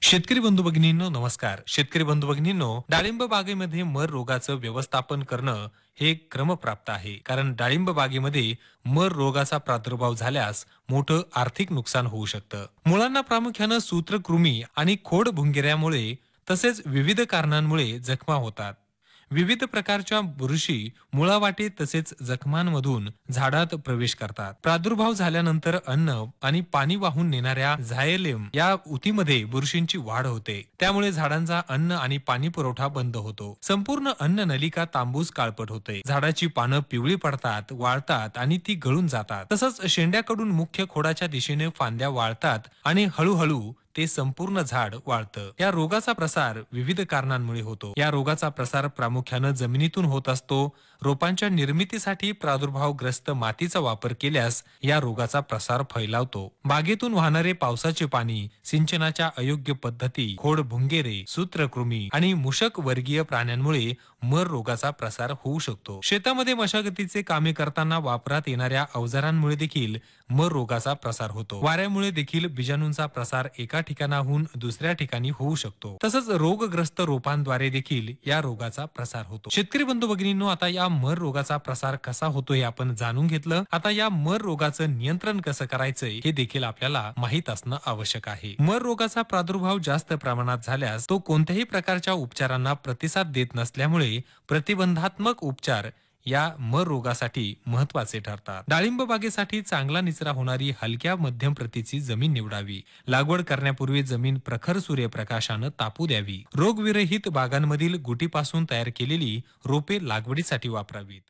शेतकरी बंधू भगिनींनो नमस्कार. शेतकरी बंधू भगिनींनो, डाळिंब बागेमध्ये मर रोगाचं व्यवस्थापन करणं हे क्रमप्राप्त आहे. कारण डाळिंब बागेमध्ये मर रोगाचा प्रादुर्भाव झाल्यास मोठं आर्थिक नुकसान होऊ शकतं. मुळांना प्रामुख्यानं सूत्रकृमी आणि खोड भुंगेऱ्यामुळे तसेच विविध कारणांमुळे जखमा होतात. विविध प्रकारच्या बुरशी मुळावाटे तसेच जखमांमधून झाडात प्रवेश करतात. प्रादुर्भाव झाल्यानंतर अन्न आणि पाणी वाहून नेणाऱ्या झायलेम या उतीमध्ये बुरशींची वाढ होते. त्यामुळे झाडांचा अन्न आणि पाणी पुरवठा बंद होतो. संपूर्ण अन्न नलिका तांबूस काळपट होते. झाडाची पानं पिवळी पडतात, वाळतात आणि ती गळून जातात. तसंच शेंड्याकडून मुख्य खोडाच्या दिशेने फांद्या वाळतात आणि हळूहळू ते संपूर्ण झाड वाळतं. या रोगाचा प्रसार विविध कारणांमुळे होतो. या रोगाचा प्रसार प्रामुख्यानं जमिनीतून होत असतो. रोपांच्या निर्मितीसाठी प्रादुर्भावग्रस्त मातीचा वापर केल्यास या रोगाचा प्रसार फैलावतो. बागेतून वाहणारे पावसाचे पाणी, सिंचनाच्या अयोग्य पद्धती, खोड भुंगेरे, सूत्रकृमी आणि मूषक वर्गीय प्राण्यांमुळे मर रोगाचा प्रसार होऊ शकतो. शेतामध्ये मशागतीचे कामे करताना वापरात येणाऱ्या अवजारांमुळे देखील मर रोगाचा प्रसार होतो. वाऱ्यामुळे देखील बीजाणूंचा प्रसार एका ठिकाणाहून दुसऱ्या ठिकाणी होऊ शकतो. तसंच रोगग्रस्त रोपांद्वारे देखील या रोगाचा प्रसार होतो. शेतकरी बंधू भगिनींनो, आता या मर रोगाचा प्रसार कसा होतो हे आपण जाणून घेतलं. आता या मर रोगाचं नियंत्रण कसं करायचंय हे देखील आपल्याला माहित असणं आवश्यक आहे. मर रोगाचा प्रादुर्भाव जास्त प्रमाणात झाल्यास तो कोणत्याही प्रकारच्या उपचारांना प्रतिसाद देत नसल्यामुळे प्रतिबंधात्मक उपचार या मर रोगासाठी महत्वाचे ठरतात. डाळिंब बागेसाठी चांगला निचरा होणारी हलक्या मध्यम प्रतीची जमीन निवडावी. लागवड करण्यापूर्वी जमीन प्रखर सूर्यप्रकाशानं तापू द्यावी. रोगविरहित बागांमधील गुटीपासून तयार केलेली रोपे लागवडीसाठी वापरावीत.